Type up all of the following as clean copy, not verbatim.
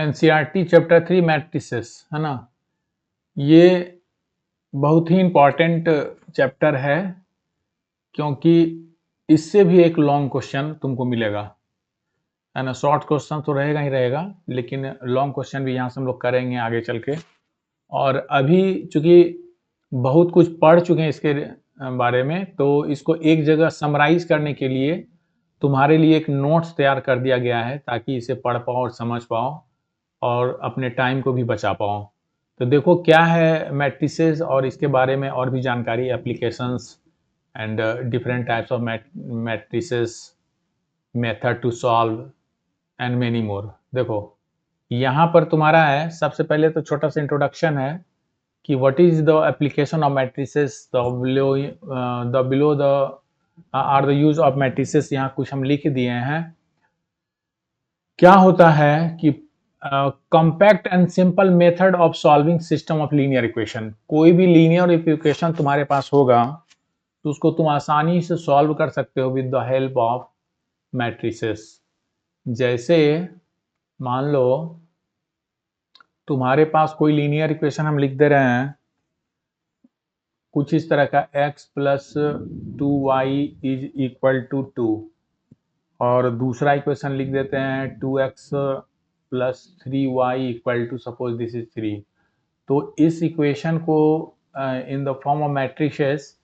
NCERT chapter 3 matrices है ना, ये बहुत ही इम्पॉर्टेंट चैप्टर है क्योंकि इससे भी एक लॉन्ग क्वेश्चन तुमको मिलेगा, है ना। शॉर्ट क्वेश्चन तो रहेगा ही रहेगा, लेकिन लॉन्ग क्वेश्चन भी यहाँ से हम लोग करेंगे आगे चल के। और अभी चूंकि बहुत कुछ पढ़ चुके हैं इसके बारे में, तो इसको एक जगह समराइज करने के लिए तुम्हारे लिए एक नोट्स तैयार कर दिया गया है, ताकि इसे पढ़ पाओ और समझ पाओ और अपने टाइम को भी बचा पाओ। तो देखो क्या है मैट्रिसेस, और इसके बारे में और भी जानकारी, applications and different types of matrices, method to solve and many more. देखो यहाँ पर तुम्हारा है, सबसे पहले तो छोटा सा इंट्रोडक्शन है कि what is the application of matrices, the below the are the use of matrices, यहाँ कुछ हम लिख दिए हैं। क्या होता है कि compact and simple method of solving system of linear equation. कोई भी लीनियर इक्वेशन तुम्हारे पास होगा तो उसको तुम आसानी से सॉल्व कर सकते हो with the help of matrices. जैसे मान लो तुम्हारे पास कोई लीनियर इक्वेशन हम लिख दे रहे हैं कुछ इस तरह का, x plus 2y is equal to 2, और दूसरा इक्वेशन लिख देते हैं 2x plus 3y equal to suppose this is 3। तो इस इक्वेशन को in the form of matrices,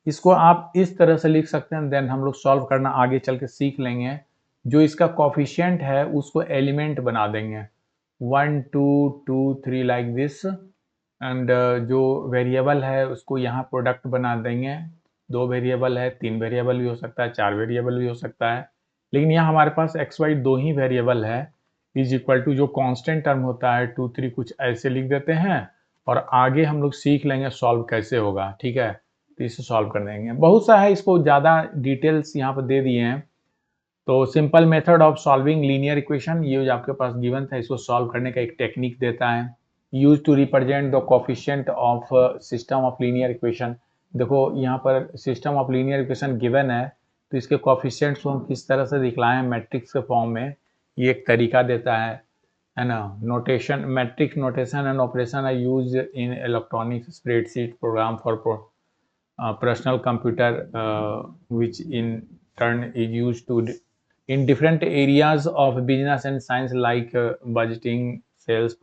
इसको आप इस तरह से लिख सकते हैं। देन हम लोग सॉल्व करना आगे चल के सीख लेंगे। जो इसका कोफिशिएंट है उसको एलिमेंट बना देंगे 1 2 2 3 लाइक दिस, एंड जो वेरिएबल है उसको यहाँ प्रोडक्ट बना देंगे। 2 वेरिएबल है, 3 वेरिएबल भी हो सकता है, 4 वेरिएबल भी हो सकता है, लेकिन यहाँ हमारे पास एक्स वाई 2 ही वेरिएबल है। इज इक्वल टू जो कांस्टेंट टर्म होता है 2 3 कुछ ऐसे लिख देते हैं, और आगे हम लोग सीख लेंगे सॉल्व कैसे होगा, ठीक है। तो इसे सॉल्व कर देंगे। बहुत सा है, इसको ज़्यादा डिटेल्स यहाँ पर दे दिए हैं। तो simple method of solving linear equation, ये जो आपके पास गिवन था, इसको सॉल्व करने का एक टेक्निक देता है। Use to represent the coefficient of system of linear equation. देखो यहाँ पर system of linear equation given है, तो इसके कोफिशिएंट्स को हम किस तरह से दिखलाएं मैट्रिक्स के फॉर्म में, ये एक तरीका देता है ना। Notation, matrix notation and operation are use in electronic spreadsheet program for personal computer, which in turn is used to in different areas of business and science like budgeting, sales,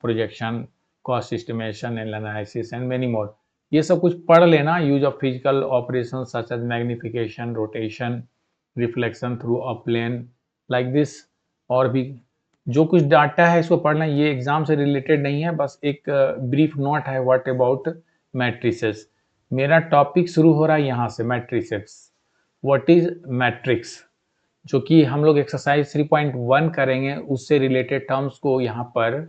projection, cost estimation and analysis and many more। ये सब कुछ पढ़ लेना। Use of physical operation such as magnification, rotation, reflection through a plane like this. और भी जो कुछ data है इसको पढ़ना। ये एग्जाम से रिलेटेड नहीं है, बस एक ब्रीफ नोट है व्हाट अबाउट मैट्रिसेस। मेरा टॉपिक शुरू हो रहा है यहाँ से, मैट्रिसेस। व्हाट इज मैट्रिक्स, जो कि हम लोग एक्सरसाइज 3.1 करेंगे, उससे रिलेटेड टर्म्स को यहाँ पर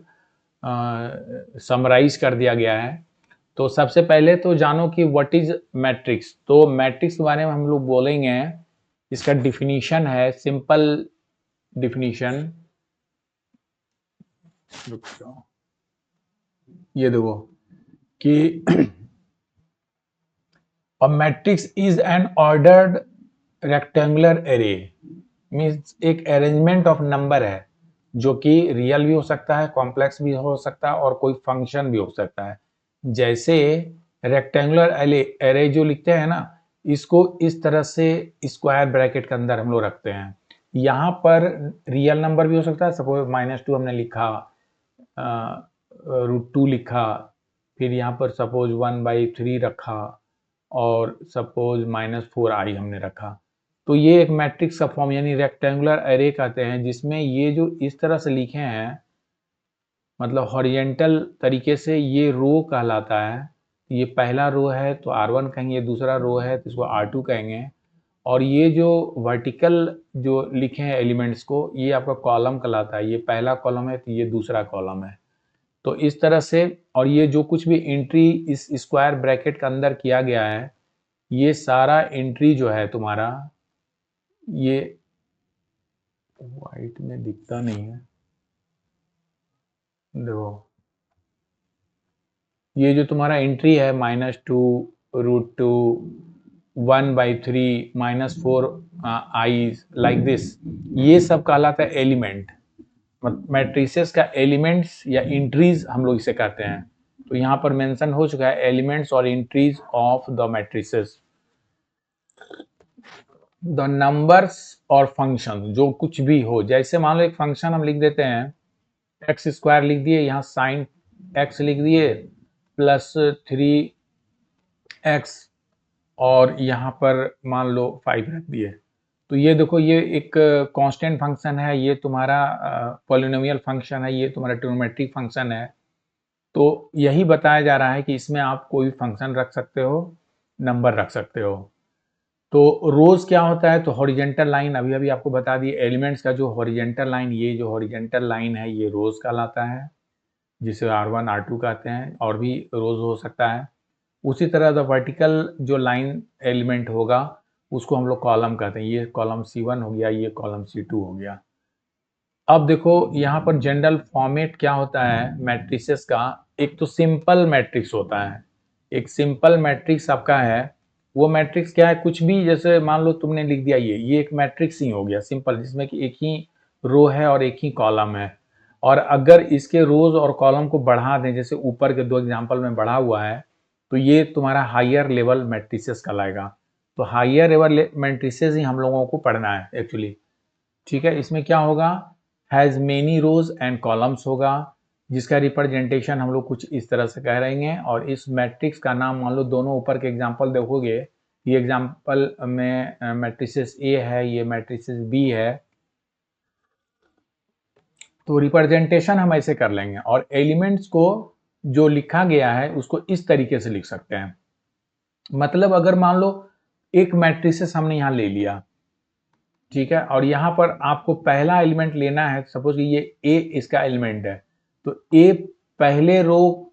समराइज कर दिया गया है। तो सबसे पहले तो जानो कि व्हाट इज मैट्रिक्स। तो मैट्रिक्स के बारे में हम लोग बोलेंगे, इसका डिफिनीशन है, सिंपल डिफिनीशन। ये देखो कि A matrix is an ordered rectangular array, means एक अरेंजमेंट ऑफ नंबर है, जो कि रियल भी हो सकता है, कॉम्प्लेक्स भी हो सकता है, और कोई फंक्शन भी हो सकता है। जैसे रेक्टेंगुलर एरे जो लिखते हैं ना, इसको इस तरह से स्क्वायर ब्रैकेट के अंदर हम लोग रखते हैं। यहाँ पर रियल नंबर भी हो सकता है, सपोज -2 हमने लिखा, √2 लिखा, फिर यहाँ पर सपोज 1/3 रखा, और सपोज -4i हमने रखा। तो ये एक मैट्रिक्स का फॉर्म यानी रेक्टेंगुलर एरे कहते हैं, जिसमें ये जो इस तरह से लिखे हैं, मतलब हॉरिजेंटल तरीके से, ये रो कहलाता है। ये पहला रो है तो R1 कहेंगे, दूसरा रो है तो इसको R2 कहेंगे, और ये जो वर्टिकल जो लिखे हैं एलिमेंट्स को, ये आपका कॉलम कहलाता है। ये पहला कॉलम है तो ये दूसरा कॉलम है। तो इस तरह से, और ये जो कुछ भी एंट्री इस स्क्वायर ब्रैकेट के अंदर किया गया है, ये सारा एंट्री जो है तुम्हारा, ये वाइट में दिखता नहीं है, देखो ये जो तुम्हारा एंट्री है -2, √2, 1/3, -4 i लाइक दिस, ये सब कहलाता है एलिमेंट। मैट्रिसेस का एलिमेंट्स या इंट्रीज हम लोग इसे कहते हैं। तो यहाँ पर मेंशन हो चुका है एलिमेंट्स और entries of the matrices. The numbers और फंक्शन जो कुछ भी हो, जैसे मान लो एक फंक्शन हम लिख देते हैं एक्स स्क्वायर लिख दिए, यहाँ साइन एक्स लिख दिए प्लस 3x और यहाँ पर मान लो 5 रख दिए। तो ये देखो ये एक कांस्टेंट फंक्शन है, ये तुम्हारा पॉलिनोमियल फंक्शन है, ये तुम्हारा ट्रिग्नोमेट्रिक फंक्शन है। तो यही बताया जा रहा है कि इसमें आप कोई फंक्शन रख सकते हो, नंबर रख सकते हो। तो रोज क्या होता है, तो हॉरिजेंटल लाइन अभी अभी आपको बता दिए, एलिमेंट्स का जो हॉरिजेंटल लाइन, ये जो हॉरिजेंटल लाइन है ये रोज कहलाता है, जिसे R1 R2 कहते हैं, और भी रोज हो सकता है। उसी तरह द वर्टिकल जो लाइन एलिमेंट होगा उसको हम लोग कॉलम कहते हैं, ये कॉलम C1 हो गया, ये कॉलम C2 हो गया। अब देखो यहाँ पर जनरल फॉर्मेट क्या होता है मैट्रिसेस का, एक तो सिंपल मैट्रिक्स होता है, एक सिंपल मैट्रिक्स आपका है। वो मैट्रिक्स क्या है, कुछ भी जैसे मान लो तुमने लिख दिया ये एक मैट्रिक्स ही हो गया सिंपल, जिसमें कि एक ही रो है और एक ही कॉलम है। और अगर इसके रोज और कॉलम को बढ़ा दें, जैसे ऊपर के दो एग्जाम्पल में बढ़ा हुआ है, तो ये तुम्हारा हायर लेवल मैट्रिसेस कहलाएगा। तो हायर लेवल मैट्रिसेस ही हम लोगों को पढ़ना है एक्चुअली। ठीक है, इसमें क्या होगा, has many rows and columns होगा, जिसका रिप्रेजेंटेशन हम लोग कुछ इस तरह से कह रहे हैं। और इस मैट्रिक्स का नाम मान लो, दोनों ऊपर के एग्जाम्पल देखोगे, ये एग्जाम्पल में मैट्रिसेस ए है, ये मैट्रिसेस बी है। तो रिप्रेजेंटेशन हम ऐसे कर लेंगे, और एलिमेंट्स को जो लिखा गया है उसको इस तरीके से लिख सकते हैं। मतलब अगर मान लो एक मैट्रिसेस हमने यहाँ ले लिया, ठीक है, और यहाँ पर आपको पहला एलिमेंट लेना है, सपोज कि ये ए इसका एलिमेंट है, तो ए पहले रो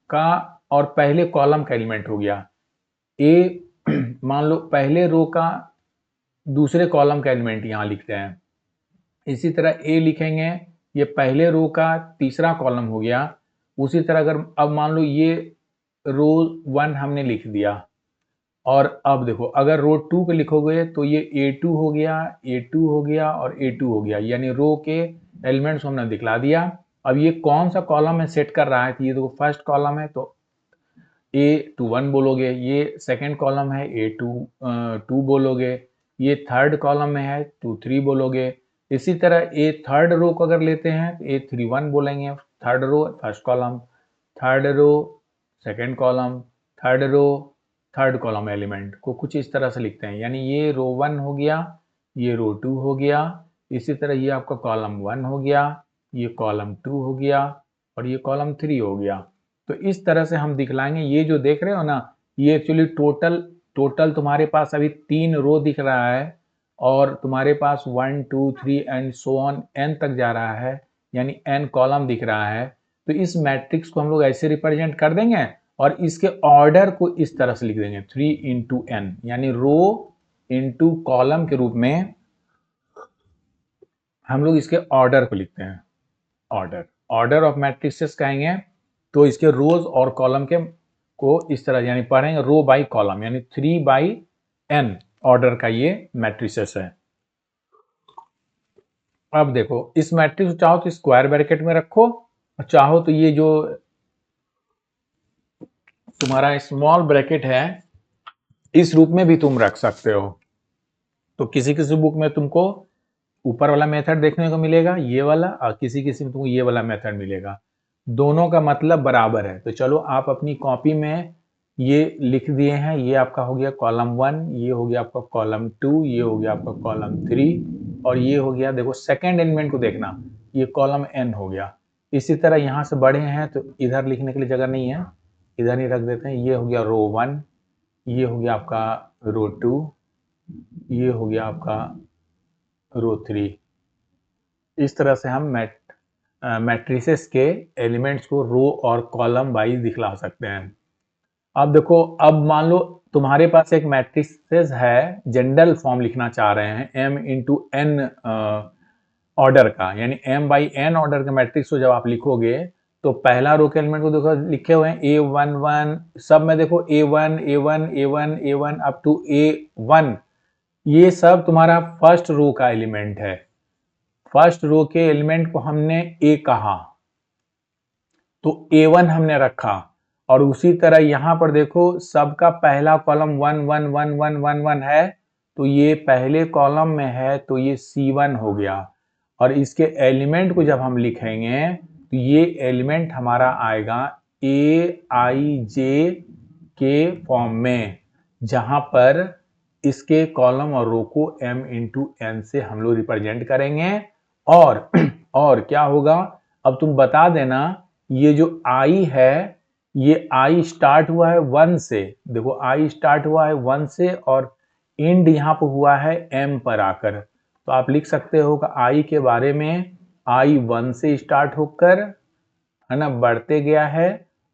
का और पहले कॉलम का एलिमेंट हो गया। ए मान लो पहले रो का दूसरे कॉलम का एलिमेंट यहाँ लिखते हैं। इसी तरह ए लिखेंगे, ये पहले रो का तीसरा कॉलम हो गया। उसी तरह अगर अब मान लो ये रो 1 हमने लिख दिया, और अब देखो अगर रो 2 के लिखोगे तो ये A2 हो गया, A2 हो गया और A2 हो गया, यानी रो के एलिमेंट्स हमने दिखला दिया। अब ये कौन सा कॉलम है सेट कर रहा है, तो ये देखो फर्स्ट कॉलम है तो A21 बोलोगे, ये सेकंड कॉलम है A2 बोलोगे, ये थर्ड कॉलम में है 23 बोलोगे। इसी तरह ए थर्ड रो को अगर लेते हैं तो A31 बोलेंगे, third row first column, third row second column, third row third column element को कुछ इस तरह से लिखते हैं। यानी ये रो 1 हो गया, ये रो 2 हो गया, इसी तरह ये आपका कॉलम 1 हो गया, ये कॉलम 2 हो गया और ये कॉलम 3 हो गया। तो इस तरह से हम दिखलाएंगे। ये जो देख रहे हो ना, ये एक्चुअली टोटल तुम्हारे पास अभी 3 रो दिख रहा है, और तुम्हारे पास 1 2 3 एंड सो ऑन n तक जा रहा है, यानी n कॉलम दिख रहा है। तो इस मैट्रिक्स को हम लोग ऐसे रिप्रेजेंट कर देंगे, और इसके ऑर्डर को इस तरह से लिख देंगे 3 इंटू n, यानी रो इंटू कॉलम के रूप में हम लोग इसके ऑर्डर को लिखते हैं। ऑर्डर ऑफ मैट्रिक्सेस कहेंगे, तो इसके रोज और कॉलम के को इस तरह यानी पढ़ेंगे रो बाई कॉलम, यानी 3/n ऑर्डर का ये मैट्रिसेस है। अब देखो इस मैट्रिक्स चाहो तो स्क्वायर ब्रैकेट में रखो, और चाहो तो ये जो तुम्हारा स्मॉल ब्रैकेट है इस रूप में भी तुम रख सकते हो। तो किसी किसी बुक में तुमको ऊपर वाला मेथड देखने को मिलेगा, ये वाला, और किसी किसी में तुमको ये वाला मेथड मिलेगा। दोनों का मतलब बराबर है। तो चलो आप अपनी कॉपी में ये लिख दिए हैं, ये आपका हो गया कॉलम 1, ये हो गया आपका कॉलम 2, ये हो गया आपका कॉलम 3, और ये हो गया, देखो सेकेंड एलिमेंट को देखना, ये कॉलम n हो गया। इसी तरह यहाँ से बढ़े हैं तो इधर लिखने के लिए जगह नहीं है, इधर ही रख देते हैं। ये हो गया रो 1, ये हो गया आपका रो 2, ये हो गया आपका रो 3। इस तरह से हम मैट्रिसेस के एलिमेंट्स को रो और कॉलम वाइज दिखला सकते हैं। अब देखो, अब मान लो तुम्हारे पास एक मैट्रिसेस है, जनरल फॉर्म लिखना चाह रहे हैं m इंटू n ऑर्डर का, यानी m/n ऑर्डर के मैट्रिक्स को जब आप लिखोगे तो पहला रो के एलिमेंट को देखो लिखे हुए हैं A11, सब में देखो A1 A1 A1 A1 up to A1, ये सब तुम्हारा फर्स्ट रो का एलिमेंट है। फर्स्ट रो के एलिमेंट को हमने ए कहा तो A1 हमने रखा, और उसी तरह यहां पर देखो सबका पहला कॉलम 1 1 1 1 1 1 है, तो ये पहले कॉलम में है तो ये C1 हो गया। और इसके एलिमेंट को जब हम लिखेंगे तो ये एलिमेंट हमारा आएगा AIJ के फॉर्म में, जहां पर इसके कॉलम और रो को m इंटू n से हम लोग रिप्रेजेंट करेंगे। और क्या होगा, अब तुम बता देना, ये जो I है ये I स्टार्ट हुआ है 1 से, देखो I स्टार्ट हुआ है 1 से और एंड यहाँ पर हुआ है m पर आकर, तो आप लिख सकते हो कि I के बारे में I 1 से स्टार्ट होकर है ना बढ़ते गया है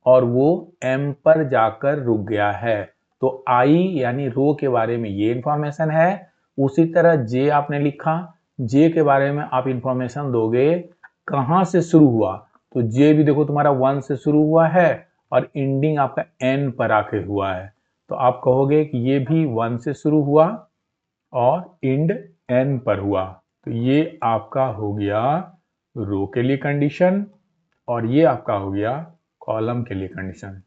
और वो m पर जाकर रुक गया है। तो I यानी रो के बारे में ये इंफॉर्मेशन है। उसी तरह J आपने लिखा, J के बारे में आप इंफॉर्मेशन दोगे कहाँ से शुरू हुआ, तो J भी देखो तुम्हारा 1 से शुरू हुआ है और एंडिंग आपका n पर आके हुआ है, तो आप कहोगे कि ये भी 1 से शुरू हुआ और एंड n पर हुआ। तो ये आपका हो गया रो के लिए कंडीशन और ये आपका हो गया कॉलम के लिए कंडीशन।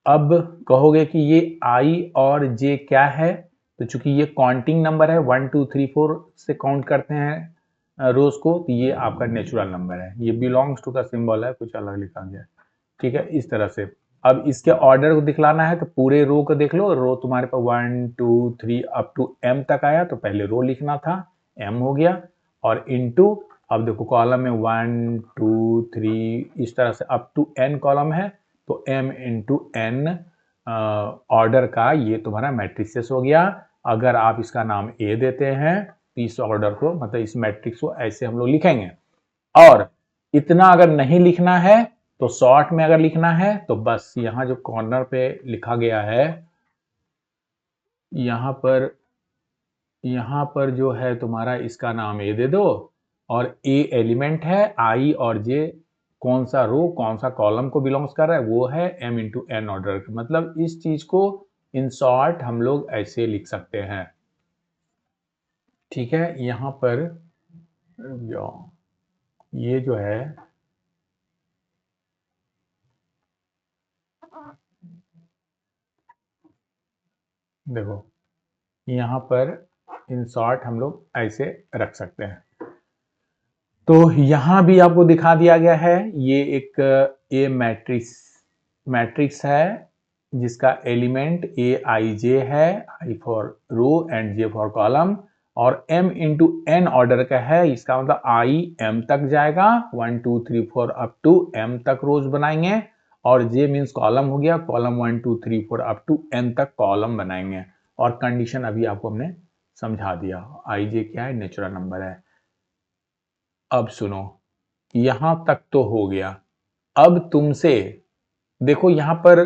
अब कहोगे कि ये I और J क्या है, तो चूंकि ये काउंटिंग नंबर है 1 2 3 4 से काउंट करते हैं रोज को, तो ये आपका नेचुरल नंबर है, ये बिलोंग्स टू का सिंबल है, कुछ अलग लिखा गया, ठीक है इस तरह से। अब इसके ऑर्डर को दिखलाना है तो पूरे रो को देख लो, रो तुम्हारे पास 1 2 3 अप टू m तक आया, तो पहले रो लिखना था, m हो गया, और इनटू अब देखो कॉलम में 1 2 3 इस तरह से अप टू n कॉलम है, तो m इंटू n ऑर्डर का ये तुम्हारा मैट्रिक्स हो गया। अगर आप इसका नाम A देते हैं तो इस ऑर्डर को मतलब इस मैट्रिक्स को ऐसे हम लोग लिखेंगे। और इतना अगर नहीं लिखना है तो शॉर्ट में अगर लिखना है तो बस यहां जो कॉर्नर पे लिखा गया है यहां पर जो है तुम्हारा इसका नाम A दे दो, और A एलिमेंट है, I और J कौन सा रो कौन सा कॉलम को बिलोंग्स कर रहा है, वो है m इंटू n ऑर्डर। मतलब इस चीज को इन शॉर्ट हम लोग ऐसे लिख सकते हैं, ठीक है। यहां पर ये जो है देखो यहां पर इन शॉर्ट हम लोग ऐसे रख सकते हैं। तो यहां भी आपको दिखा दिया गया है, ये एक ए मैट्रिक्स है जिसका एलिमेंट AIJ है, I for row and J for column, और m इंटू n ऑर्डर का है, इसका मतलब I m तक जाएगा, 1 2 3 4 अप टू m तक रोज बनाएंगे, और J मीन्स कॉलम हो गया, कॉलम 1 2 3 4 अप टू n तक कॉलम बनाएंगे। और कंडीशन अभी आपको हमने समझा दिया, IJ क्या है, नेचुरल नंबर है। अब सुनो, यहां तक तो हो गया। अब तुमसे देखो यहां पर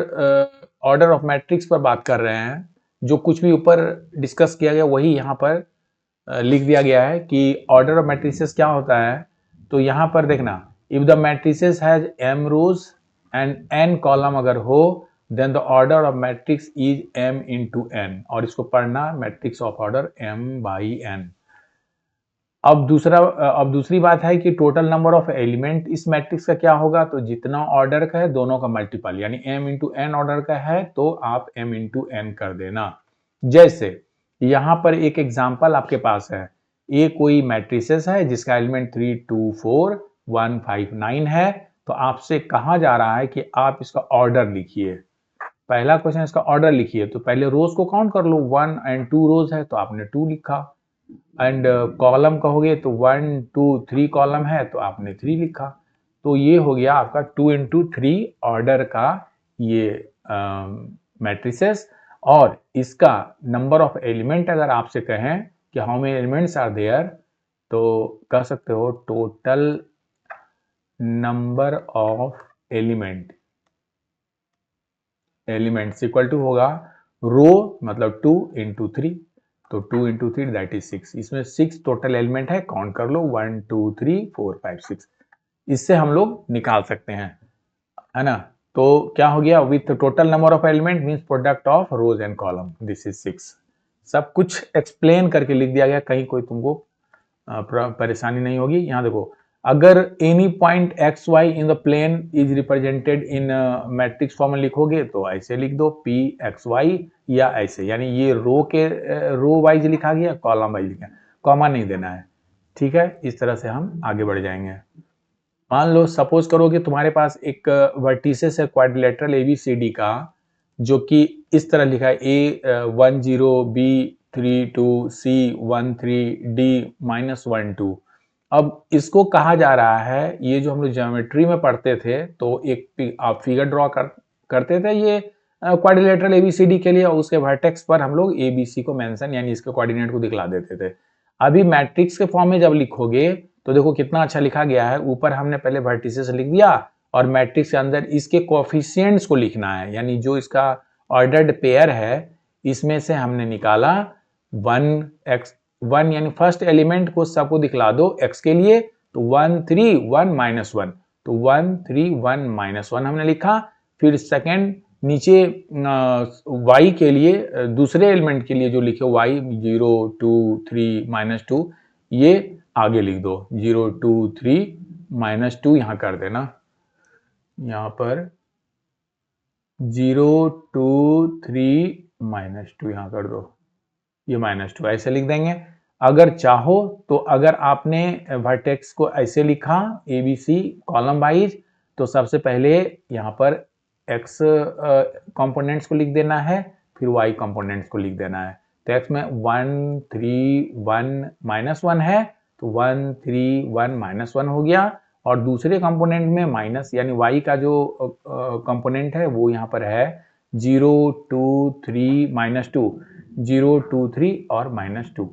ऑर्डर ऑफ मैट्रिक्स पर बात कर रहे हैं, जो कुछ भी ऊपर डिस्कस किया गया वही यहां पर लिख दिया गया है कि ऑर्डर ऑफ मैट्रिसेस क्या होता है। तो यहां पर देखना, if the matrices has m rows and n column अगर हो then the order of matrix is m into n, और इसको पढ़ना matrix of order m by n। अब दूसरी बात है कि टोटल नंबर ऑफ एलिमेंट इस मैट्रिक्स का क्या होगा, तो जितना ऑर्डर का है दोनों का मल्टीपल, यानी m इंटू n ऑर्डर का है तो आप m इंटू n कर देना। जैसे यहां पर एक एग्जांपल आपके पास है, ये कोई मैट्रिसेस है जिसका एलिमेंट 3 2 4 1 5 9 है, तो आपसे कहा जा रहा है कि आप इसका ऑर्डर लिखिए। पहला क्वेश्चन इसका ऑर्डर लिखिए, तो पहले रोज को काउंट कर लो, 1 एंड 2 रोज है तो आपने 2 लिखा, एंड कॉलम कहोगे तो 1 2 3 कॉलम है तो आपने 3 लिखा। तो ये हो गया आपका 2 इंटू 3 ऑर्डर का ये मैट्रिसेस। और इसका नंबर ऑफ एलिमेंट अगर आपसे कहें कि how many elements are there, तो कह सकते हो total number of elements equal to होगा रो मतलब 2 इंटू 3, तो 2 इंटू 3 दैट इज 6, इसमें 6 टोटल एलिमेंट है, काउंट कर लो 1 2 3 4 5 6, इससे हम लोग निकाल सकते हैं, है ना। तो क्या हो गया, with total number of element means product of rose and column, this is 6। सब कुछ एक्सप्लेन करके लिख दिया गया, कहीं कोई तुमको परेशानी नहीं होगी। यहाँ देखो, अगर any point x y in the plane is represented in matrix form में लिखोगे तो ऐसे लिख दो पी एक्स वाई, या ऐसे, यानी ये रो वाइज लिखा गया, कॉलम वाइज लिखा, कॉमा नहीं देना है। ठीक है, इस तरह से हम आगे बढ़ जाएंगे। मान लो सपोज करो कि तुम्हारे पास एक वर्टिसेस है क्वाड्रिलेटरल ABCD का, जो कि इस तरह लिखा है A10, B32, C13, D-12। अब इसको कहा जा रहा है, ये जो हम लोग ज्योमेट्री में पढ़ते थे तो एक आप फिगर ड्रॉ करते थे ये क्वाड्रिलेटरल ABCD के लिए, और उसके वर्टेक्स पर हम लोग ABC को मेंशन यानी इसके कोऑर्डिनेट को दिखला देते थे। अभी मैट्रिक्स के फॉर्म में जब लिखोगे तो देखो कितना अच्छा लिखा गया है, ऊपर हमने पहले वर्टिसेस लिख दिया और मैट्रिक्स के अंदर इसके कोएफिशिएंट्स को लिखना है, यानी जो इसका ऑर्डर्ड पेयर है इसमें से हमने निकाला 1 यानी फर्स्ट एलिमेंट को सबको दिखला दो x के लिए, तो 1 3 1 -1, तो 1 3 1 -1 हमने लिखा। फिर सेकंड नीचे y के लिए दूसरे एलिमेंट के लिए जो लिखे y 0 2 3 -2, ये आगे लिख दो 0 2 3 -2, यहां कर देना, यहां पर 0 2 3 -2 यहां कर दो, ये -2 ऐसे लिख देंगे। अगर चाहो तो अगर आपने वर्टेक्स को ऐसे लिखा ABC कॉलम वाइज, तो सबसे पहले यहाँ पर x कंपोनेंट्स को लिख देना है, फिर y कंपोनेंट्स को लिख देना है। तो x में 1 3 1 -1 है, तो 1 3 1 -1 हो गया, और दूसरे कंपोनेंट में माइनस यानी y का जो कंपोनेंट है वो यहाँ पर है 0 2 3 -2, 0 2 3 और -2।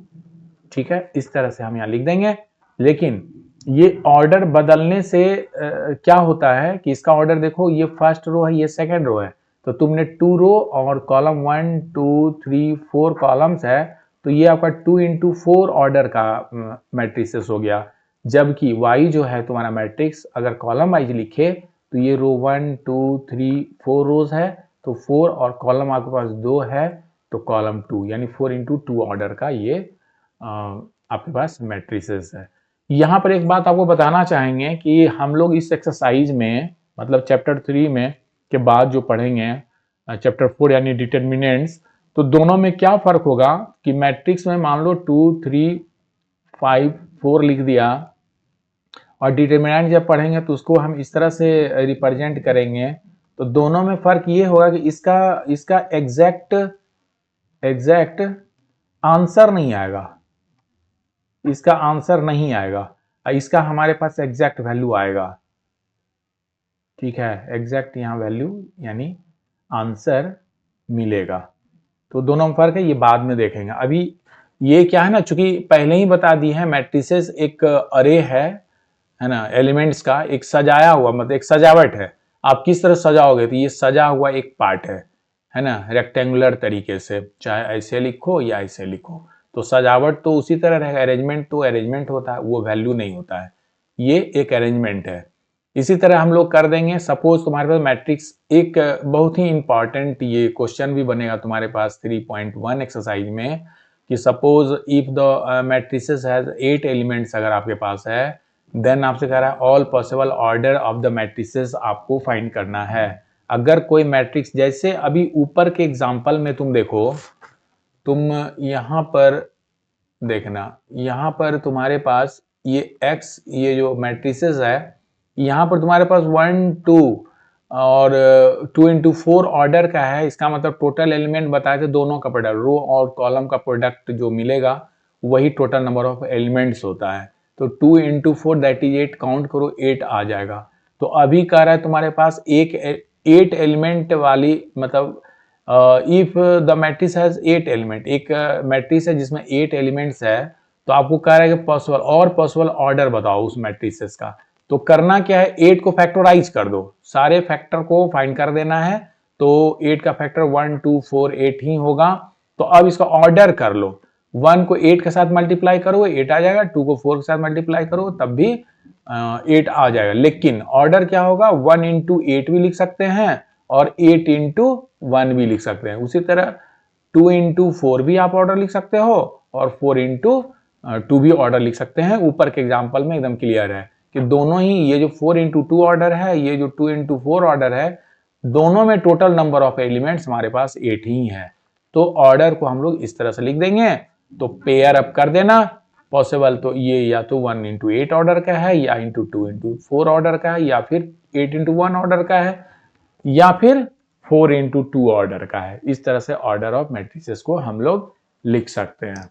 ठीक है, इस तरह से हम यहाँ लिख देंगे। लेकिन ये ऑर्डर बदलने से क्या होता है कि इसका ऑर्डर देखो, ये फर्स्ट रो है, ये सेकंड रो है, तो तुमने 2 रो और कॉलम 1 2 3 4 कॉलम्स है, तो ये आपका 2 × 4 ऑर्डर का मैट्रिसेस हो गया। जबकि y जो है तुम्हारा मैट्रिक्स अगर कॉलम वाइज लिखे तो ये रो 1 2 3 4 रोज है, तो 4 और कॉलम आपके पास 2 है, तो कॉलम 2 यानी 4 × 2 ऑर्डर का ये आपके पास मैट्रिसेस है। यहाँ पर एक बात आपको बताना चाहेंगे कि हम लोग इस एक्सरसाइज में, मतलब चैप्टर 3 में के बाद जो पढ़ेंगे चैप्टर 4 यानी डिटर्मिनेंट्स, तो दोनों में क्या फर्क होगा कि मैट्रिक्स में मान लो 2 3 5 4 लिख दिया, और डिटर्मिनेंट जब पढ़ेंगे तो उसको हम इस तरह से रिप्रेजेंट करेंगे, तो दोनों में फर्क ये होगा कि इसका एग्जैक्ट आंसर नहीं आएगा, इसका आंसर नहीं आएगा, इसका हमारे पास एग्जैक्ट वैल्यू आएगा। ठीक है, एग्जैक्ट यहाँ वैल्यू यानी आंसर मिलेगा। तो दोनों में फर्क है, ये बाद में देखेंगे। अभी ये क्या है ना, चूंकि पहले ही बता दी है मैट्रिसेस एक अरे है ना, एलिमेंट्स का एक सजाया हुआ, मतलब एक सजावट है। आप किस तरह सजाओगे, तो ये सजा हुआ एक पार्ट है ना, रेक्टेंगुलर तरीके से, चाहे ऐसे लिखो या ऐसे लिखो, तो सजावट तो उसी तरह रहेगा, अरेंजमेंट तो अरेंजमेंट होता है, वो वैल्यू नहीं होता है, ये एक अरेंजमेंट है। इसी तरह हम लोग कर देंगे, सपोज तुम्हारे पास मैट्रिक्स, एक बहुत ही इंपॉर्टेंट ये क्वेश्चन भी बनेगा तुम्हारे पास 3.1 एक्सरसाइज में, कि suppose if the matrices has 8 elements अगर आपके पास है, देन आपसे कह रहा है all possible order of the matrices आपको फाइंड करना है। अगर कोई मैट्रिक्स, जैसे अभी ऊपर के एग्जांपल में तुम देखो, तुम यहाँ पर देखना, यहाँ पर तुम्हारे पास ये x, ये जो मैट्रिसेस है, यहाँ पर तुम्हारे पास 1 2 और 2 × 4 ऑर्डर का है। इसका मतलब टोटल एलिमेंट बताए थे, दोनों का प्रोडक्ट, रो और कॉलम का प्रोडक्ट जो मिलेगा वही टोटल नंबर ऑफ एलिमेंट्स होता है। तो 2 × 4 दैट इज 8, काउंट करो 8 आ जाएगा। तो अभी कह रहा है तुम्हारे पास एक 8 एलिमेंट वाली, मतलब if the matrix has 8 element, एक मैट्रिक्स है जिसमें 8 एलिमेंट्स है, तो आपको कह रहा है कि पॉसिबल ऑर्डर बताओ उस मैट्रिसेस का। तो करना क्या है, 8 को फैक्टराइज कर दो, सारे फैक्टर को फाइंड कर देना है, तो 8 का फैक्टर 1 2 4 8 ही होगा। तो अब इसका ऑर्डर कर लो, 1 को 8 के साथ मल्टीप्लाई करो 8 आ जाएगा, 2 को 4 के साथ मल्टीप्लाई करो तब भी 8 आ जाएगा। लेकिन ऑर्डर क्या होगा, 1 × 8 भी लिख सकते हैं और 8 × 1 भी लिख सकते हैं। उसी तरह 2 × 4 भी आप ऑर्डर लिख सकते हो और 4 × टू भी ऑर्डर लिख सकते हैं। ऊपर के एग्जाम्पल में एकदम क्लियर है कि दोनों ही, ये जो 4x2 ऑर्डर है, ये जो 2x4 ऑर्डर है, दोनों में टोटल नंबर ऑफ एलिमेंट्स हमारे पास 8 ही है। तो ऑर्डर को हम लोग इस तरह से लिख देंगे। तो पेयर अप कर देना पॉसिबल, तो ये या तो 1x8 ऑर्डर का है, या 2x4 ऑर्डर का है, या फिर 8x1 ऑर्डर का है, या फिर 4x2 ऑर्डर का है। इस तरह से ऑर्डर ऑफ मैट्रिसेस को हम लोग लिख सकते हैं।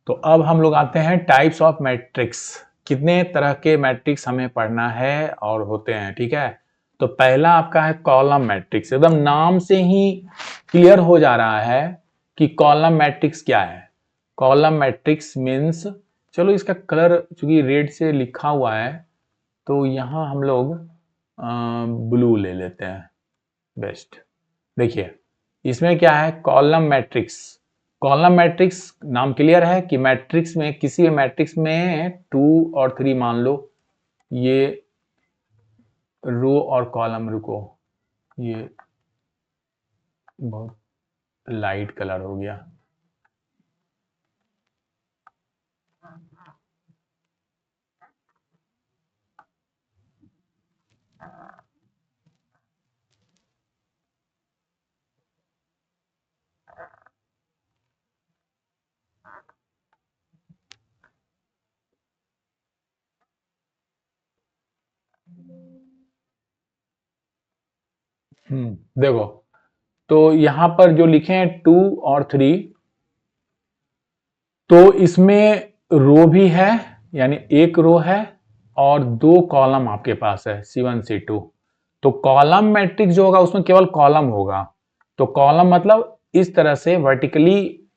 तो अब हम लोग आते हैं टाइप्स ऑफ मैट्रिक्स। कितने तरह के मैट्रिक्स हमें पढ़ना है और होते हैं, ठीक है। तो पहला आपका है कॉलम मैट्रिक्स। एकदम नाम से ही क्लियर हो जा रहा है कि कॉलम मैट्रिक्स क्या है। कॉलम मैट्रिक्स मीन्स, चलो इसका कलर चूंकि रेड से लिखा हुआ है तो यहां हम लोग ब्लू ले लेते हैं, बेस्ट। देखिए इसमें क्या है, कॉलम मैट्रिक्स। कॉलम मैट्रिक्स नाम क्लियर है कि मैट्रिक्स में, किसी मैट्रिक्स में 2 और 3 मान लो, ये रो और कॉलम, रुको ये बहुत लाइट कलर हो गया। देखो तो यहां पर जो लिखे हैं 2 और 3, तो इसमें रो भी है, यानी एक रो है और 2 कॉलम आपके पास है, C1 C2। तो कॉलम मैट्रिक्स जो होगा उसमें केवल कॉलम होगा। तो कॉलम मतलब इस तरह से वर्टिकली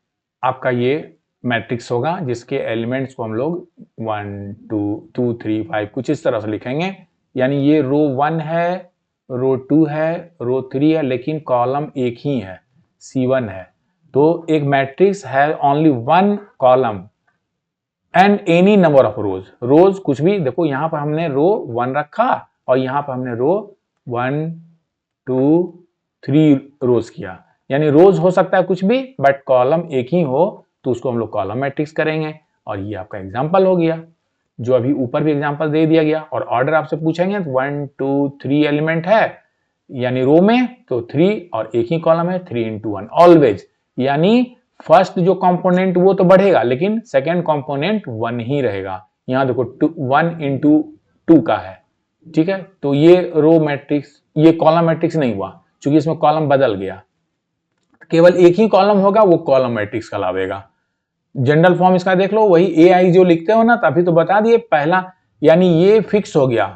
आपका ये मैट्रिक्स होगा, जिसके एलिमेंट्स को हम लोग 1 2 2 3 5 कुछ इस तरह से लिखेंगे। यानी ये रो 1 है, रो 2 है, रो 3 है, लेकिन कॉलम एक ही है, C1 है। तो एक मैट्रिक्स है only 1 column and any number of rows. Rows कुछ भी, देखो यहां पर हमने रो 1 रखा और यहां पर हमने रो 1 2 3 रोज किया, यानी रोज हो सकता है कुछ भी, बट कॉलम एक ही हो तो उसको हम लोग कॉलम मैट्रिक्स करेंगे। और ये आपका एग्जांपल हो गया, जो अभी ऊपर भी एग्जांपल दे दिया गया। और ऑर्डर आपसे पूछेंगे तो 1 2 3 एलिमेंट है, यानी रो में तो 3 और एक ही कॉलम है, 3x1 ऑलवेज। यानी फर्स्ट जो कंपोनेंट वो तो बढ़ेगा, लेकिन सेकेंड कंपोनेंट 1 ही रहेगा। यहां देखो 1x2 का है, ठीक है। तो ये रो मैट्रिक्स, ये कॉलम मैट्रिक्स नहीं हुआ, क्योंकि इसमें कॉलम बदल गया। केवल एक ही कॉलम होगा, वो कॉलम मैट्रिक्स कहलावेगा। जनरल फॉर्म इसका देख लो, वही ए आई जो लिखते हो ना, तभी तो बता दिए पहला, यानी ये फिक्स हो गया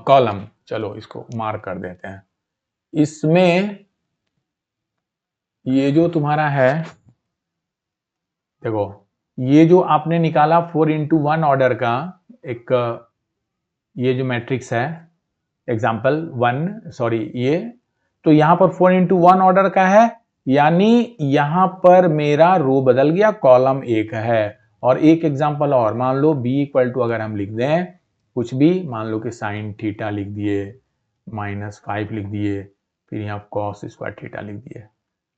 कॉलम। चलो इसको मार्क कर देते हैं। इसमें ये जो तुम्हारा है, देखो ये जो आपने निकाला 4x1 ऑर्डर का एक, ये जो मैट्रिक्स है एग्जाम्पल 1, सॉरी ये, तो यहां पर 4x1 ऑर्डर का है, यानी यहां पर मेरा रो बदल गया, कॉलम एक है। और एक एग्जाम्पल और मान लो b इक्वल टू, अगर हम लिख दें कुछ भी, मान लो कि साइन थीटा लिख दिए, -5 लिख दिए, फिर यहाँ कॉस स्क्वायर थीटा लिख दिए।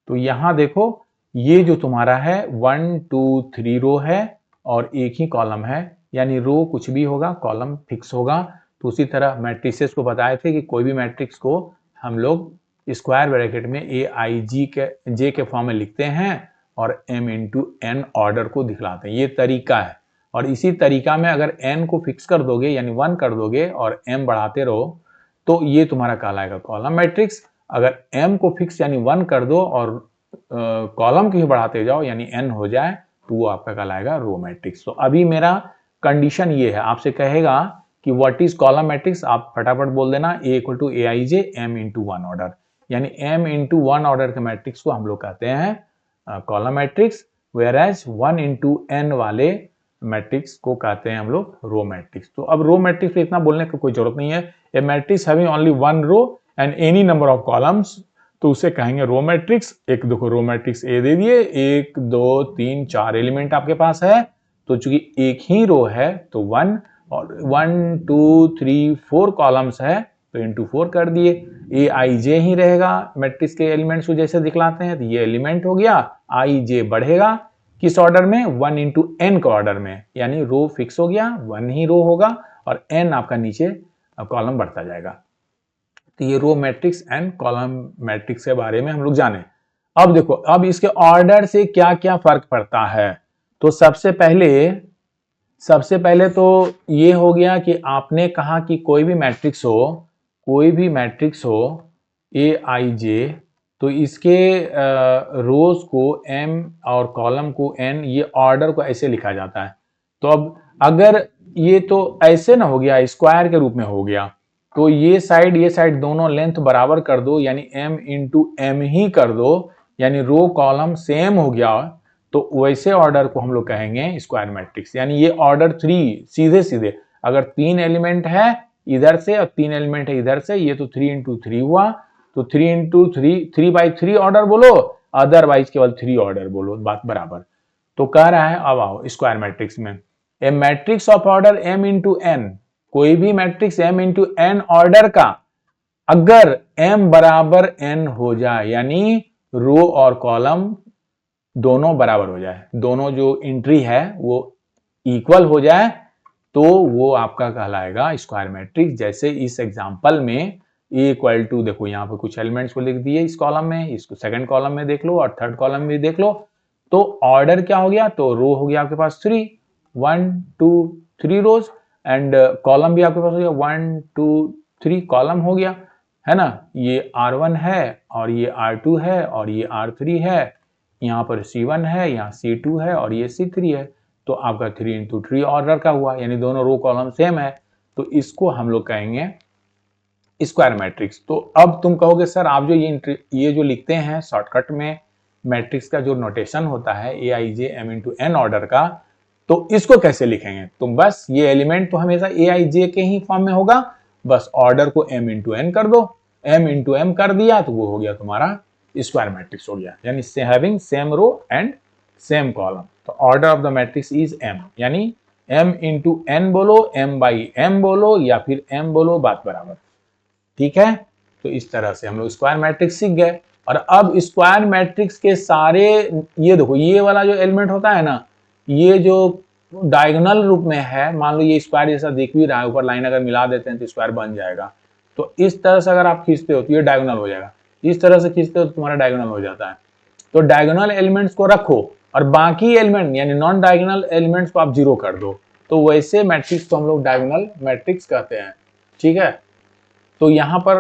तो यहां देखो ये जो तुम्हारा है 1 2 3 रो है और एक ही कॉलम है, यानी रो कुछ भी होगा, कॉलम फिक्स होगा। तो उसी तरह मैट्रिसेस को बताए थे कि कोई भी मैट्रिक्स को हम लोग स्क्वायर ब्रैकेट में जे के फॉर्म में लिखते हैं और m×n ऑर्डर को दिखलाते हैं। ये तरीका है। और इसी तरीका में अगर n को फिक्स कर दोगे, यानी 1 कर दोगे और m बढ़ाते रहो, तो ये तुम्हारा कहलाएगा कॉलम मैट्रिक्स। अगर m को फिक्स यानी 1 कर दो और कॉलम को ही बढ़ाते जाओ, यानी n हो जाए, तो वो आपका कहलाएगा रो मैट्रिक्स। तो अभी मेरा कंडीशन ये है, आपसे कहेगा कि व्हाट इज कॉलम मैट्रिक्स, आप फटाफट बोल देना A equal to AIJ m×1 order, यानी m×1 ऑर्डर के मैट्रिक्स को हम लोग कहते हैं column matrix, where as 1×n वाले मैट्रिक्स को कहते हैं हम लोग रो मैट्रिक्स। तो अब रो मैट्रिक्स पे इतना बोलने की कोई जरूरत नहीं है। A matrix having only 1 row and any number of columns, तो उसे कहेंगे रो मैट्रिक्स। एक देखो रो मैट्रिक्स ए दे दिए, 1 2 3 4 एलिमेंट आपके पास है, तो चूंकि एक ही रो है तो 1, और 1 2 3 4 कॉलम्स है तो इंटू 4 कर दिए, ए आई जे ही रहेगा मैट्रिक्स के एलिमेंट्स को जैसे दिखलाते हैं, तो ये एलिमेंट हो गया, आई जे बढ़ेगा किस ऑर्डर में, 1 इंटू एन का ऑर्डर में, यानी रो फिक्स हो गया, 1 ही रो होगा और एन आपका नीचे कॉलम बढ़ता जाएगा। तो ये row matrix and column matrix के बारे में हम लोग जाने। अब देखो, अब इसके ऑर्डर से क्या क्या फर्क पड़ता है। तो सबसे पहले तो ये हो गया कि आपने कहा कि कोई भी मैट्रिक्स हो ए आई जे, तो इसके रोज को m और कॉलम को n, ये ऑर्डर को ऐसे लिखा जाता है। तो अब अगर ये तो ऐसे ना हो गया, स्क्वायर के रूप में हो गया, तो ये साइड दोनों लेंथ बराबर कर दो, यानी m इंटू एम ही कर दो, यानी रो कॉलम सेम हो गया, तो वैसे ऑर्डर को हम लोग कहेंगे स्क्वायर मैट्रिक्स। यानी ये ऑर्डर 3 सीधे अगर 3 एलिमेंट है इधर से और 3 एलिमेंट है इधर से, ये तो 3 इंटू 3 हुआ, तो 3 इंटू 3 ऑर्डर बोलो, अदरवाइज केवल 3 ऑर्डर बोलो, बात बराबर। तो कह रहा है, अब आओ स्क्वायर मैट्रिक्स में, a matrix of order m into N, कोई भी matrix m into N order का अगर m बराबर n हो जाए, यानी रो और कॉलम दोनों बराबर हो जाए, दोनों जो एंट्री है वो इक्वल हो जाए, तो वो आपका कहलाएगा स्क्वायर मैट्रिक्स। जैसे इस एग्जांपल में ए इक्वल टू, देखो यहाँ पे कुछ एलिमेंट्स को लिख दिए इस कॉलम में, इसको सेकंड कॉलम में देख लो और थर्ड कॉलम में देख लो, तो ऑर्डर क्या हो गया, तो रो हो गया आपके पास 3, 1 2 3 रोज, एंड कॉलम भी आपके पास हो गया 1 2 3 कॉलम हो गया, है ना। ये R1 है और ये R2 है और ये R3 है, यहाँ पर C1 है, यहाँ C2 है और ये C3 है, तो आपका 3 इंटू 3 ऑर्डर का हुआ, यानी दोनों रो कॉलम सेम है, तो इसको हम लोग कहेंगे स्क्वायर मैट्रिक्स। तो अब तुम कहोगे सर आप जो ये जो लिखते हैं शॉर्टकट में मैट्रिक्स का जो नोटेशन होता है ए I J M into N order का, तो इसको कैसे लिखेंगे। तुम बस ये एलिमेंट तो हमेशा ए आई जे के ही फॉर्म में होगा, बस ऑर्डर को m इंटू एन कर दो, m इंटू एम कर दिया तो वो हो गया तुम्हारा स्क्वायर मैट्रिक्स हो गया, यानी having same row and same column. तो order of the matrix is m, यानी m इंटू एन बोलो, m बाई m बोलो या फिर m बोलो, बात बराबर, ठीक है। तो इस तरह से हम लोग स्क्वायर मैट्रिक्स सीख गए। और अब स्क्वायर मैट्रिक्स के सारे, ये देखो ये वाला जो एलिमेंट होता है ना, ये जो डायगोनल रूप में है, मान लो ये स्क्वायर जैसा दिख भी रहा है, ऊपर लाइन अगर मिला देते हैं तो स्क्वायर बन जाएगा, तो इस तरह से अगर आप खींचते हो तो ये डायगोनल हो जाएगा, इस तरह से खींचते हो तो तुम्हारा डायगोनल हो जाता है। तो डायगोनल एलिमेंट्स को रखो और बाकी एलिमेंट यानी नॉन डायगोनल एलिमेंट्स को आप जीरो कर दो, तो वैसे मैट्रिक्स को हम लोग डायगोनल मैट्रिक्स कहते हैं, ठीक है। तो यहाँ पर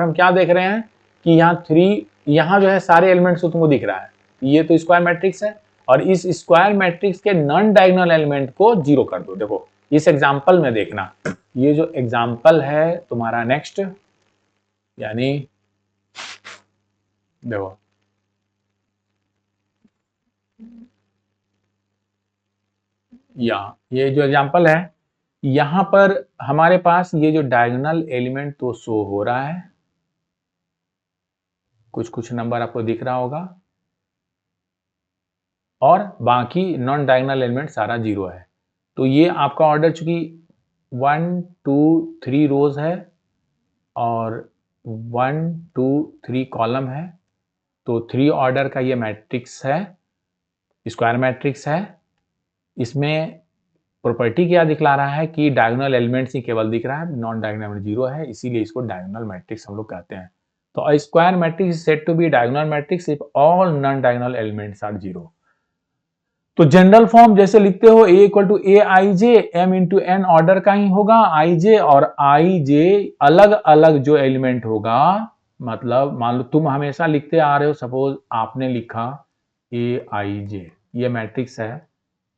हम क्या देख रहे हैं कि यहाँ 3, यहाँ जो है सारे एलिमेंट्स को तुमको दिख रहा है, ये तो स्क्वायर मैट्रिक्स है, और इस स्क्वायर मैट्रिक्स के नॉन डायगोनल एलिमेंट को जीरो कर दो। देखो इस एग्जांपल में देखना, ये जो एग्जांपल है तुम्हारा नेक्स्ट, यानी देखो ये जो एग्जांपल है, यहां पर हमारे पास ये जो डायगोनल एलिमेंट तो शो हो रहा है, कुछ नंबर आपको दिख रहा होगा, और बाकी नॉन डायगोनल एलिमेंट सारा जीरो है। तो ये आपका ऑर्डर चूंकि 1 2 3 रोज है और 1 2 3 कॉलम है, तो 3 ऑर्डर का ये मैट्रिक्स है, स्क्वायर मैट्रिक्स है। इसमें प्रॉपर्टी क्या दिखला रहा है कि डायगोनल एलिमेंट्स ही केवल दिख रहा है, नॉन डायगोनल एलिमेंट जीरो है, इसीलिए इसको डायगोनल मैट्रिक्स हम लोग कहते हैं। तो a square matrix is said to be diagonal matrix if all non diagonal elements are zero. तो जनरल फॉर्म जैसे लिखते हो A equal to A I J M into N order का ही होगा, आई जे और आई जे अलग अलग जो एलिमेंट होगा, मतलब मान लो तुम हमेशा लिखते आ रहे हो, सपोज आपने लिखा ए आई जे, ये मैट्रिक्स है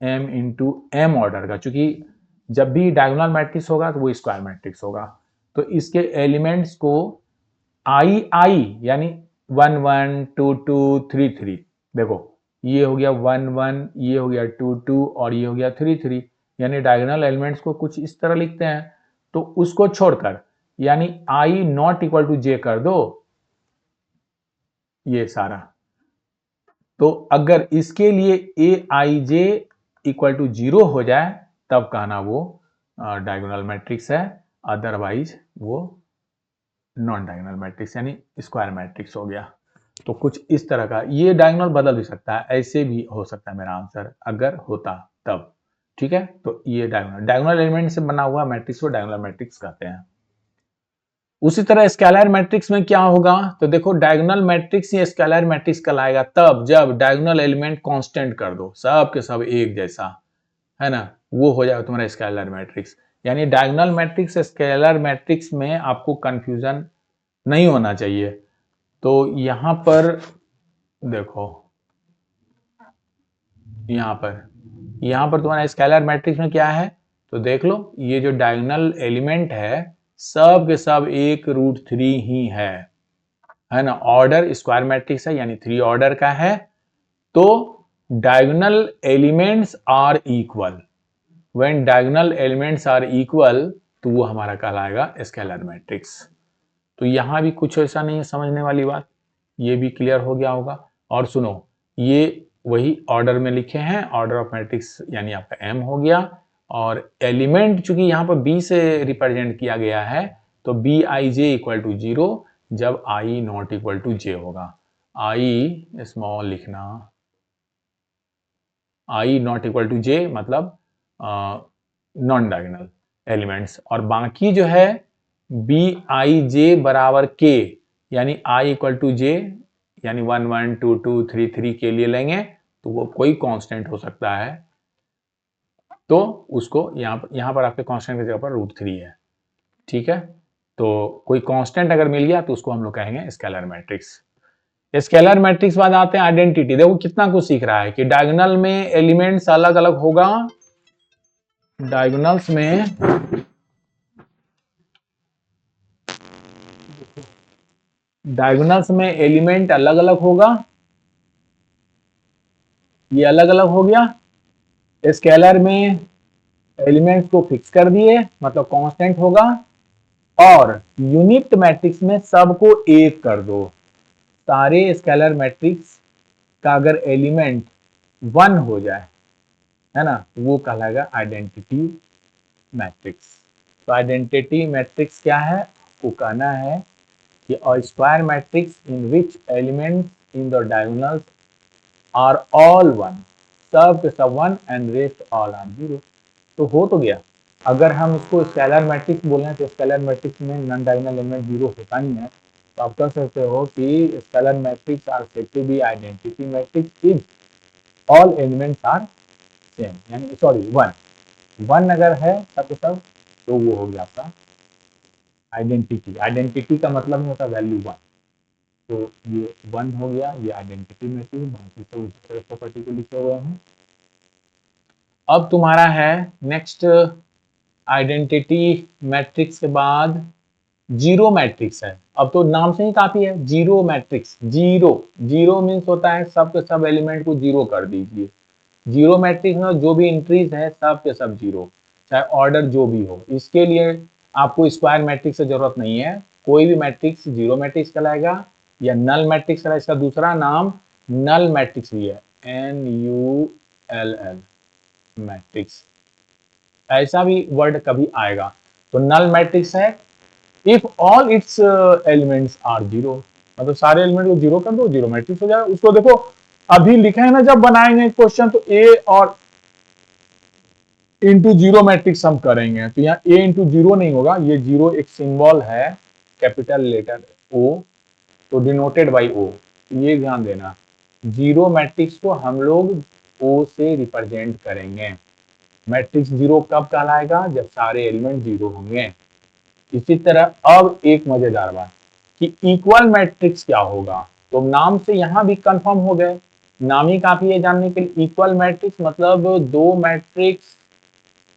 m इंटू एम ऑर्डर का, चूंकि जब भी डायगोनल मैट्रिक्स होगा तो वो स्क्वायर मैट्रिक्स होगा, तो इसके एलिमेंट्स को आई यानी 1 1 2 2 3 3, देखो ये हो गया 1 1, ये हो गया 2 2 और ये हो गया 3 3, यानी डायगोनल एलिमेंट्स को कुछ इस तरह लिखते हैं। तो उसको छोड़कर यानी आई नॉट इक्वल टू जे कर दो, ये सारा। तो अगर इसके लिए ए I J equal to zero हो जाए, तब कहना वो डायगोनल मैट्रिक्स है, अदरवाइज वो नॉन डायगोनल मैट्रिक्स यानी स्क्वायर मैट्रिक्स हो गया। तो कुछ इस तरह का, ये डायगोनल बदल भी सकता है, ऐसे भी हो सकता है मेरा आंसर अगर होता तब। ठीक है, तो ये डायगोनल एलिमेंट से बना हुआ मैट्रिक्स को डायगोनल मैट्रिक्स कहते हैं। उसी तरह स्केलर मैट्रिक्स में क्या होगा, तो देखो डायगोनल मैट्रिक्स या स्केलर मैट्रिक्स कहलाएगा तब जब डायगोनल एलिमेंट कांस्टेंट कर दो, सब के सब एक जैसा, है ना, वो हो जाएगा तुम्हारा स्केलर मैट्रिक्स। यानी डायगोनल मैट्रिक्स स्केलर मैट्रिक्स में आपको कंफ्यूजन नहीं होना चाहिए। तो यहां पर देखो, यहां पर तुम्हारा स्केलर मैट्रिक्स में क्या है, तो देख लो ये जो डायगोनल एलिमेंट है सब के सब एक √3 ही है ना। ऑर्डर स्क्वायर मैट्रिक्स है यानी 3 ऑर्डर का है। तो diagonal elements are equal, when diagonal elements are equal तो वो हमारा कहलाएगा स्केलर मैट्रिक्स। तो यहां भी कुछ ऐसा नहीं है समझने वाली बात, ये भी क्लियर हो गया होगा। और सुनो, ये वही ऑर्डर में लिखे हैं, ऑर्डर ऑफ मैट्रिक्स यानी आपका एम हो गया। और एलिमेंट चूंकि यहां पर बी से रिप्रेजेंट किया गया है तो B I J equal to 0 जब I not equal to J होगा। आई स्मॉल लिखना, I not equal to J मतलब नॉन डायगोनल एलिमेंट्स, और बाकी जो है बी आई जे बराबर के यानी आई इक्वल टू जे यानी 1 1 2 2 3 3 के लिए लेंगे तो वो कोई कांस्टेंट हो सकता है, तो उसको यहां पर आपके कांस्टेंट की जगह पर √3 है। ठीक है, तो कोई कांस्टेंट अगर मिल गया तो उसको हम लोग कहेंगे स्केलर मैट्रिक्स। स्केलर मैट्रिक्स बाद आते हैं आइडेंटिटी। देखो कितना कुछ सीख रहा है कि डायगोनल में एलिमेंट्स अलग अलग होगा, डायगोनल्स में एलिमेंट अलग अलग होगा, ये अलग अलग हो गया। स्केलर में एलिमेंट्स को फिक्स कर दिए मतलब कांस्टेंट होगा, और यूनिट मैट्रिक्स में सबको एक कर दो। सारे स्केलर मैट्रिक्स का अगर एलिमेंट 1 हो जाए, है ना, वो कहलाएगा आइडेंटिटी मैट्रिक्स। तो आइडेंटिटी मैट्रिक्स क्या है, आपको कहना है कि a square matrix in which elements in the diagonals are all 1, सब के सब 1 एंड रेस्ट ऑल आर 0। तो हो तो गया। अगर हम इसको स्केलर मैट्रिक्स बोले तो स्केलर मैट्रिक्स में नॉन डायगोनल एलिमेंट 0 होता नहीं है, तो आप कह सकते हो कि scalar matrix are said to be identity matrix if all elements are same, यानी सॉरी 1 अगर है सब के सब तो वो हो गया आपका आइडेंटिटी। आइडेंटिटी का मतलब नहीं होता वैल्यू 1, तो ये 1 हो गया, ये आइडेंटिटी मैट्रिक्स, बाकी सब दूसरे प्रॉपर्टी को लिखे हुए हैं। अब तुम्हारा है नेक्स्ट आइडेंटिटी मैट्रिक्स के बाद जीरो मैट्रिक्स है। अब तो नाम से ही काफी है, zero matrix. Zero, zero means होता है सब के सब एलिमेंट को जीरो कर दीजिए। जीरो मैट्रिक्स में जो भी एंट्रीज है सब के सब जीरो, चाहे ऑर्डर जो भी हो। इसके लिए आपको स्क्वायर मैट्रिक्स की जरूरत नहीं है, कोई भी मैट्रिक्स जीरो मैट्रिक्स कहलाएगा या नल मैट्रिक्स कहलाएगा। इसका दूसरा नाम नल मैट्रिक्स भी है, NULL मैट्रिक्स, ऐसा भी वर्ड कभी आएगा। तो नल मैट्रिक्स है if all its elements are zero, मतलब सारे एलिमेंट को जीरो कर दो, जीरो मैट्रिक्स हो जाएगा। उसको देखो अभी लिखे है ना, जब बनाएंगे क्वेश्चन तो ए और इंटू जीरो मैट्रिक्स हम करेंगे, तो यहाँ ए इंटू जीरो नहीं होगा, ये जीरो एक सिंबल है कैपिटल लेटर ओ, तो डिनोटेड बाई ओ, ये ध्यान देना। जीरो मैट्रिक्स को हम लोग ओ से रिप्रेजेंट करेंगे। मैट्रिक्स जीरो कब कहलाएगा, जब सारे एलिमेंट जीरो होंगे। इसी तरह अब एक मजेदार बात कि इक्वल मैट्रिक्स क्या होगा, तो नाम से यहां भी कंफर्म हो गए, नाम ही काफी है जानने के लिए। इक्वल मैट्रिक्स मतलब दो मैट्रिक्स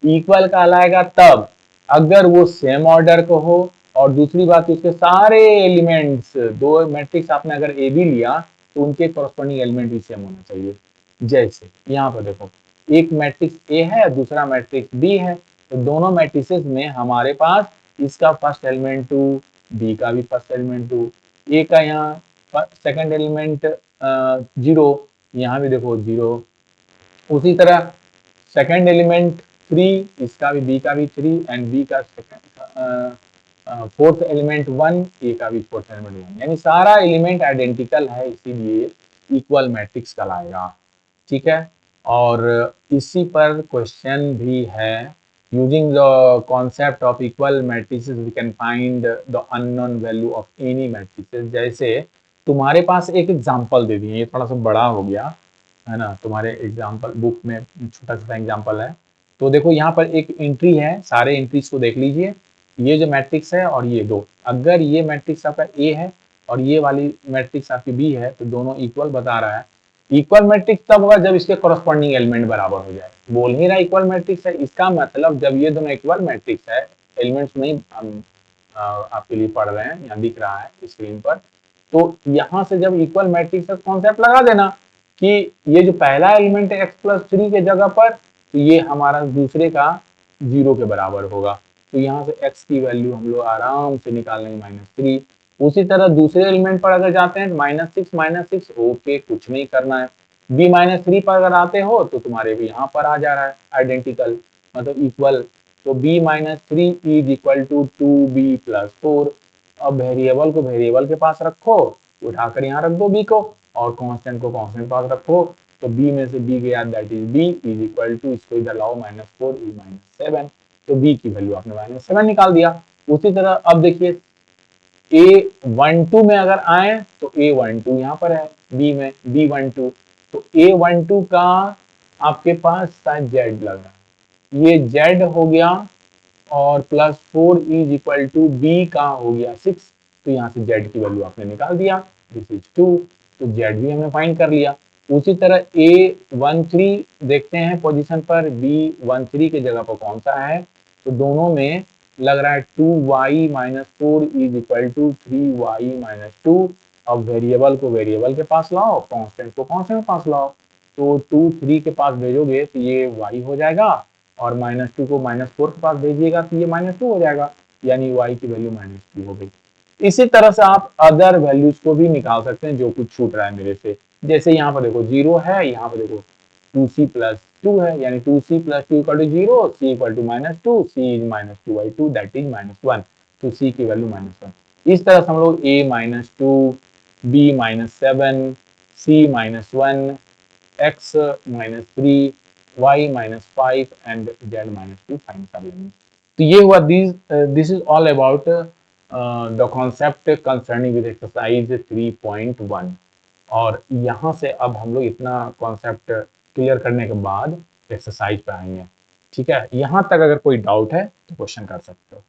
इक्वल कहलाएगा तब अगर वो सेम ऑर्डर को हो, और दूसरी बात उसके सारे एलिमेंट्स, दो मैट्रिक्स आपने अगर ए बी लिया तो उनके कॉरस्पॉन्डिंग एलिमेंट भी सेम होना चाहिए। जैसे यहाँ पर देखो एक मैट्रिक्स ए है दूसरा मैट्रिक्स बी है, तो दोनों मैट्रिसेस में हमारे पास इसका फर्स्ट एलिमेंट 2, बी का भी फर्स्ट एलिमेंट 2, ए का यहाँ सेकंड एलिमेंट 0, यहाँ भी देखो 0। उसी तरह सेकंड एलिमेंट 3, इसका भी बी का भी 3 एंड बी का फोर्थ एलिमेंट 1, ए का भी फोर्थ एलिमेंट 1, यानी सारा एलिमेंट आइडेंटिकल है, इसीलिए इक्वल मैट्रिक्स कहलाएगा। ठीक है, और इसी पर क्वेश्चन भी है, using the concept of equal matrices we can find the unknown value of any matrices. जैसे तुम्हारे पास एक एग्जांपल दे दिए, ये थोड़ा सा बड़ा हो गया है ना, तुम्हारे एग्जांपल बुक में छोटा छोटा एग्जांपल है। तो देखो यहाँ पर एक एंट्री है, सारे एंट्रीज को देख लीजिए, ये जो मैट्रिक्स है और ये दो, अगर ये मैट्रिक्स आपका ए है और ये वाली मैट्रिक्स आपकी बी है, तो दोनों इक्वल बता रहा है। इक्वल मैट्रिक्स तब होगा जब इसके कॉरस्पॉन्डिंग एलिमेंट बराबर हो जाए। बोल ही रहा इक्वल मैट्रिक्स है, इसका मतलब जब ये दोनों इक्वल मैट्रिक्स है, एलिमेंट्स नहीं हम आपके लिए पढ़ रहे हैं, यहाँ दिख रहा है स्क्रीन पर, तो यहाँ से जब इक्वल मैट्रिक्स का कॉन्सेप्ट लगा देना कि ये जो पहला एलिमेंट है x+3 के जगह पर, तो ये हमारा दूसरे का 0 के बराबर होगा। तो यहाँ से x की वैल्यू हम लोग आराम से निकाल लेंगे -3। उसी तरह दूसरे एलिमेंट पर अगर जाते हैं -6 ओके, कुछ नहीं करना है। b-3 पर अगर आते हो तो तुम्हारे भी यहाँ पर आ जा रहा है आइडेंटिकल, मतलब इक्वल। तो b-3 is equal to 2b+4। अब वेरिएबल को वेरिएबल के पास रखो, उठाकर यहाँ रख दो b को, और कांस्टेंट को कांस्टेंट पास रखो, तो b में से b गया, that is b is equal to, इसको इधर लाओ -4 इज -7, तो b की वैल्यू आपने -7 निकाल दिया। उसी तरह अब देखिए A12 में अगर आए तो A12 यहाँ पर है, B में B12, तो A12 का आपके पास शायद Z लग रहा है, ये Z हो गया, और +4 इज इक्वल टू B का हो गया 6, तो यहाँ से Z की वैल्यू आपने निकाल दिया, दिस इज 2, तो Z भी हमने फाइंड कर लिया। उसी तरह A13 देखते हैं पोजीशन पर, B13 के जगह पर कौन सा है, तो दोनों में लग रहा है 2y-4 is equal to 3y-2। अब वेरिएबल को वेरिएबल के पास लाओ, कांस्टेंट को कांस्टेंट के पास लाओ, तो 2 3 के पास भेजोगे तो ये y हो जाएगा, और -2 को -4 के पास भेजिएगा तो ये -2 हो जाएगा, यानी y की वैल्यू -2 हो गई। इसी तरह से आप अदर वैल्यूज को भी निकाल सकते हैं जो कुछ छूट रहा है मेरे से। जैसे यहाँ पर देखो 0 है, यहाँ पर देखो 2c+2 है, यानी 2c+2 equal to 0, c equal to -2, c is -2/2, that is -1, तो c की वैल्यू -1। इस तरह से हम लोग a-2, b-7, c-1, x-3, y-5 and z-2 find कर लेंगे। तो ये हुआ, this is all about the concept concerning with exercise 3.1। और यहाँ से अब हम लोग इतना कॉन्सेप्ट क्लियर करने के बाद एक्सरसाइज पे आएंगे। ठीक है, यहाँ तक अगर कोई डाउट है तो क्वेश्चन कर सकते हो।